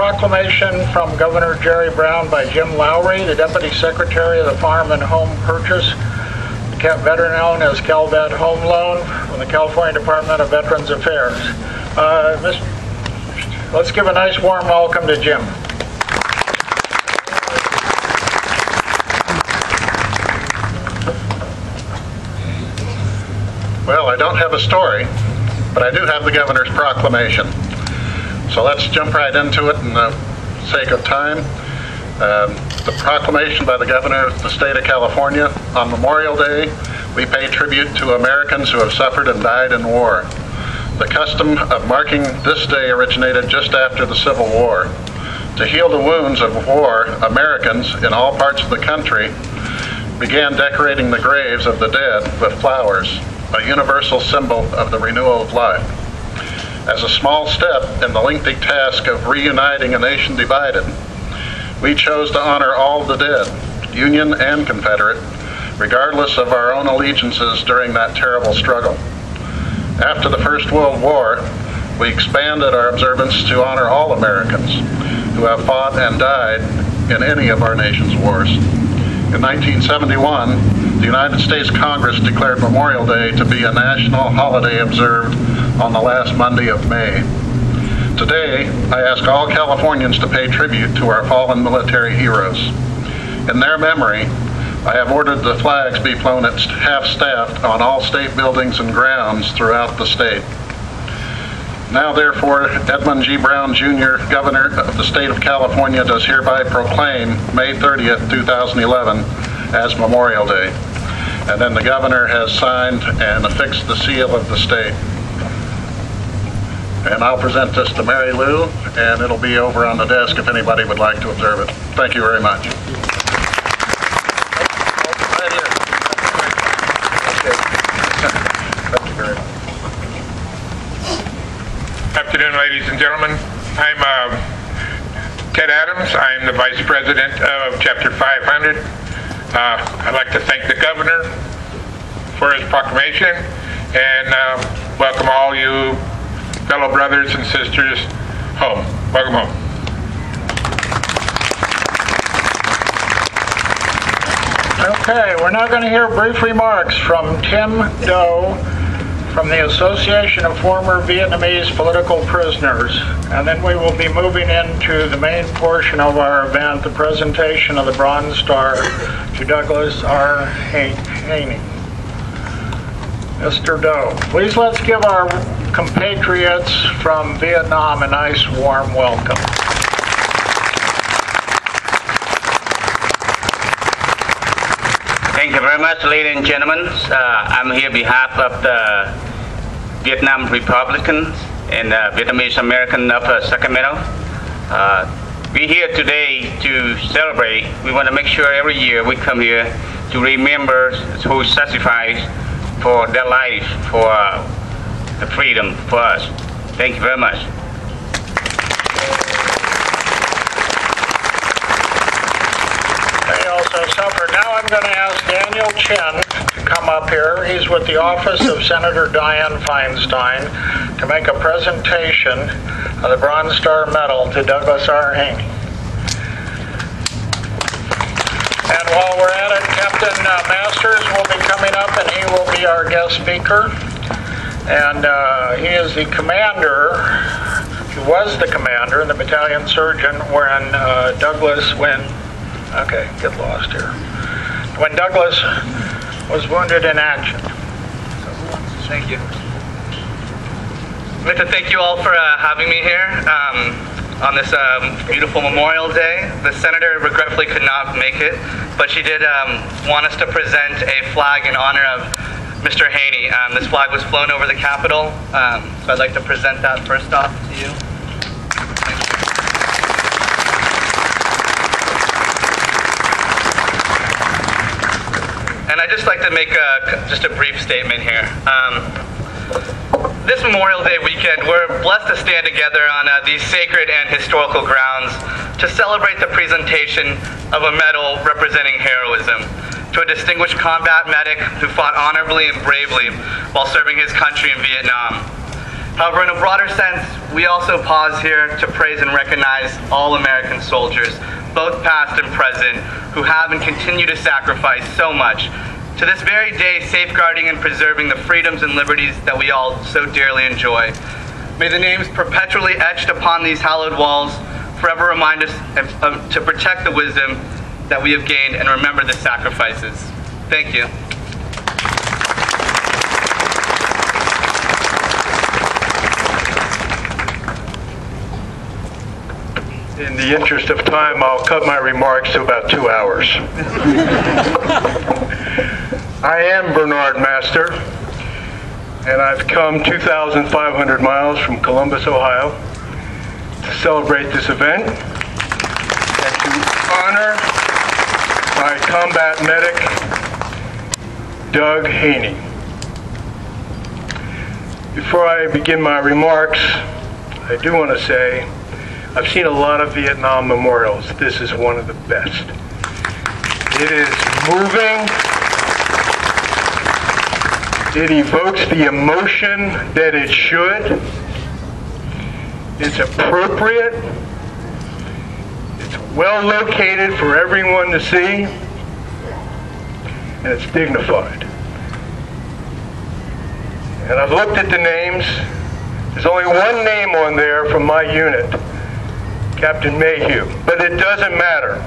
proclamation from Governor Jerry Brown by Jim Lowry, the Deputy Secretary of the Farm and Home Purchase, better known as CalVet Home Loan, from the California Department of Veterans Affairs. Let's give a nice warm welcome to Jim. Well, I don't have a story, but I do have the governor's proclamation. So let's jump right into it in the sake of time. The proclamation by the governor of the state of California: on Memorial Day, we pay tribute to Americans who have suffered and died in war. The custom of marking this day originated just after the Civil War. To heal the wounds of war, Americans in all parts of the country began decorating the graves of the dead with flowers, a universal symbol of the renewal of life. As a small step in the lengthy task of reuniting a nation divided, we chose to honor all the dead, Union and Confederate, regardless of our own allegiances during that terrible struggle. After the First World War, we expanded our observance to honor all Americans who have fought and died in any of our nation's wars. In 1971, the United States Congress declared Memorial Day to be a national holiday observed on the last Monday of May. Today, I ask all Californians to pay tribute to our fallen military heroes. In their memory, I have ordered the flags be flown at half-staff on all state buildings and grounds throughout the state. Now, therefore, Edmund G. Brown, Jr., Governor of the State of California, does hereby proclaim May 30th, 2011 as Memorial Day. And then the Governor has signed and affixed the seal of the state. And I'll present this to Mary Lou, and it'll be over on the desk if anybody would like to observe it. Thank you very much. Afternoon, ladies and gentlemen. I'm Ted Adams. I'm the Vice President of Chapter 500. I'd like to thank the Governor for his proclamation and welcome all you fellow brothers and sisters home. Welcome home. Okay, we're now going to hear brief remarks from Tim Doe from the Association of Former Vietnamese Political Prisoners, and then we will be moving into the main portion of our event, the presentation of the Bronze Star to Douglas R. Haney. Mr. Doe, please let's give our compatriots from Vietnam a nice warm welcome. Thank you very much, ladies and gentlemen. I'm here on behalf of the Vietnam Republicans and Vietnamese American of Sacramento. We're here today to celebrate. We want to make sure every year we come here to remember who sacrificed for their life, for the freedom for us. Thank you very much. They also suffered. Now I'm going to ask Daniel Chin to come up here. He's with the office of Senator Dianne Feinstein to make a presentation of the Bronze Star Medal to Douglas R. Haney. And while we're at it, Captain Masters will be coming up, and he will be our guest speaker. And he is the commander, he was the commander and the battalion surgeon when Douglas, okay, get lost here. When Douglas was wounded in action. Thank you. I'd like to thank you all for having me here on this beautiful Memorial Day. The senator regretfully could not make it, but she did want us to present a flag in honor of Mr. Haney. This flag was flown over the Capitol, so I'd like to present that first off to you. And I'd just like to make just a brief statement here. This Memorial Day weekend, we're blessed to stand together on these sacred and historical grounds to celebrate the presentation of a medal representing heroism to a distinguished combat medic who fought honorably and bravely while serving his country in Vietnam. However, in a broader sense, we also pause here to praise and recognize all American soldiers, both past and present, who have and continue to sacrifice so much, to this very day safeguarding and preserving the freedoms and liberties that we all so dearly enjoy. May the names perpetually etched upon these hallowed walls forever remind us to protect the wisdom that we have gained and remember the sacrifices. Thank you. In the interest of time, I'll cut my remarks to about 2 hours. I am Bernard Master, and I've come 2,500 miles from Columbus, Ohio, to celebrate this event and to honor my combat medic, Doug Haney. Before I begin my remarks, I do want to say I've seen a lot of Vietnam memorials. This is one of the best. It is moving. It evokes the emotion that it should. It's appropriate. It's well located for everyone to see. And it's dignified. And I've looked at the names. There's only one name on there from my unit, Captain Mayhew. But it doesn't matter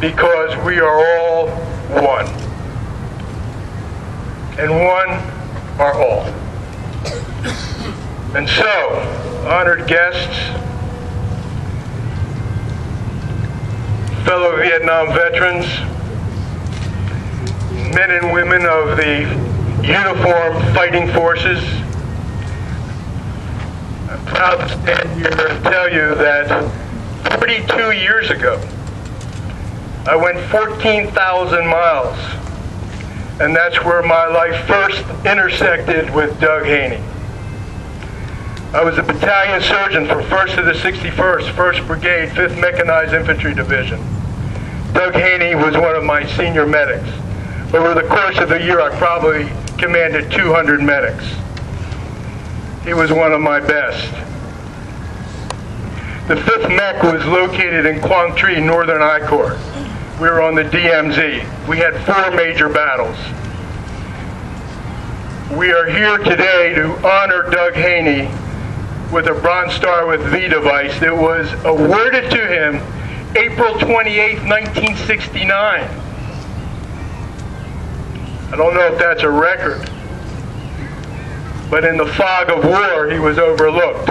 because we are all one. And one are all. And so, honored guests, fellow Vietnam veterans, men and women of the uniformed fighting forces, I'm proud to stand here and tell you that 32 years ago, I went 14,000 miles, and that's where my life first intersected with Doug Haney. I was a battalion surgeon for 1st of the 61st, 1st Brigade, 5th Mechanized Infantry Division. Doug Haney was one of my senior medics. Over the course of the year, I probably commanded 200 medics. He was one of my best. The 5th Mech was located in Quang Tri, Northern I Corps. We were on the DMZ. We had 4 major battles. We are here today to honor Doug Haney with a Bronze Star with V device that was awarded to him April 28, 1969. I don't know if that's a record, but in the fog of war, he was overlooked.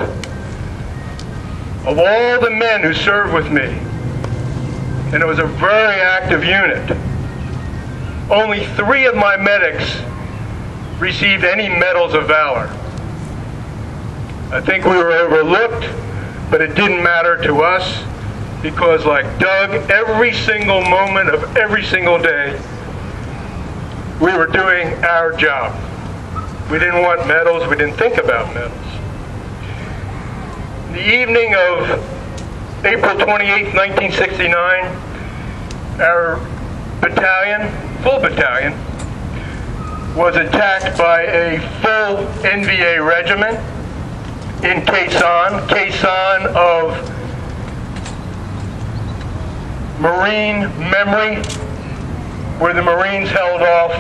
Of all the men who served with me, and it was a very active unit, only 3 of my medics received any medals of valor. I think we were overlooked, but it didn't matter to us because, like Doug, every single moment of every single day, we were doing our job. We didn't want medals. We didn't think about medals. The evening of April 28, 1969, our battalion, full battalion, was attacked by a full NVA regiment in Quezon of Marine memory, where the Marines held off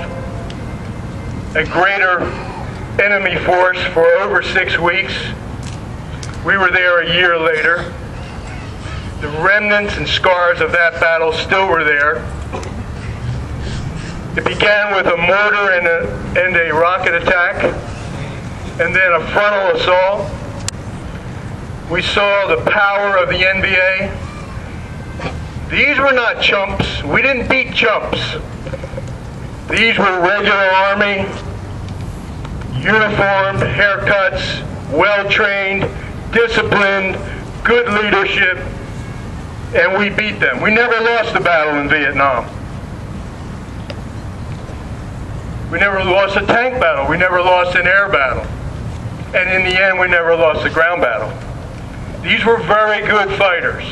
a greater enemy force for over 6 weeks. We were there a year later. The remnants and scars of that battle still were there. It began with a mortar and a rocket attack, and then a frontal assault. We saw the power of the NVA. These were not chumps. We didn't beat chumps. These were regular Army, uniformed, haircuts, well-trained, disciplined, good leadership, and we beat them. We never lost a battle in Vietnam. We never lost a tank battle. We never lost an air battle. And in the end, we never lost a ground battle. These were very good fighters.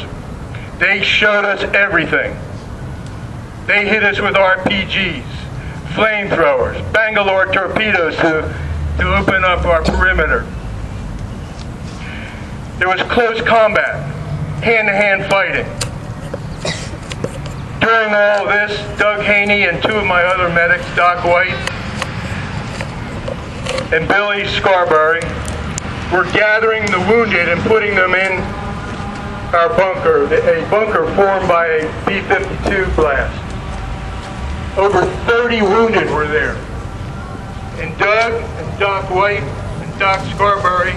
They showed us everything. They hit us with RPGs, flamethrowers, Bangalore torpedoes to open up our perimeter. There was close combat, hand-to-hand fighting. During all this, Doug Haney and two of my other medics, Doc White and Billy Scarberry, were gathering the wounded and putting them in our bunker, a bunker formed by a B-52 blast. Over 30 wounded were there. And Doug and Doc White and Doc Scarberry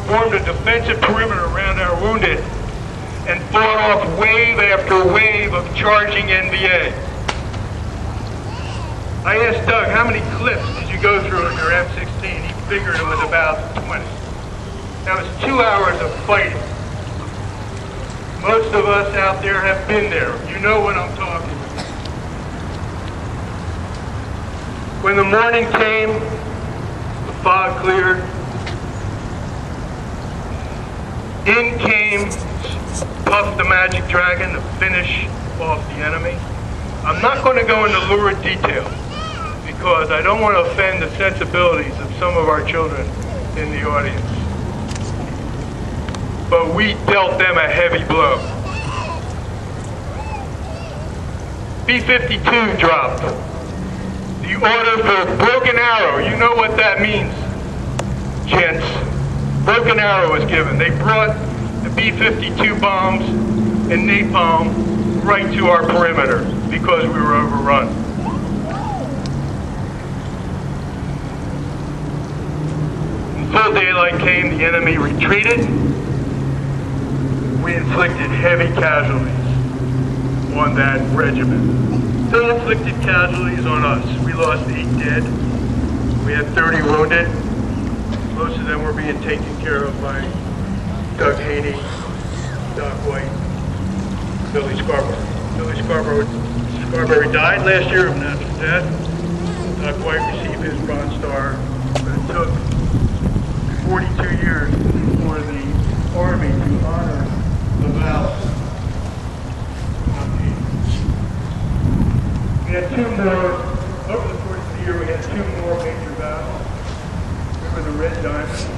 formed a defensive perimeter around our wounded and fought off wave after wave of charging NVA. I asked Doug, how many clips did you go through in your F-16? He figured it was about 20. That was 2 hours of fighting. Most of us out there have been there. You know what I'm talking about. When the morning came, the fog cleared. In came Puff the Magic Dragon to finish off the enemy. I'm not going to go into lurid detail because I don't want to offend the sensibilities of some of our children in the audience. But we dealt them a heavy blow. B-52 dropped. The order for Broken Arrow, you know what that means, gents. Broken Arrow was given. They brought the B-52 bombs and napalm right to our perimeter because we were overrun. When full daylight came, the enemy retreated. We inflicted heavy casualties on that regiment. They inflicted casualties on us. We lost 8 dead. We had 30 wounded. Most of them were being taken care of by Doug Haney, Doc White, Billy Scarberry. Billy Scarberry died last year of natural death. Doc White received his Bronze Star, but it took 42 years for the Army to honor the vow. We had 2 more, over the course of the year, we had 2 more major battles. Remember the Red Diamond?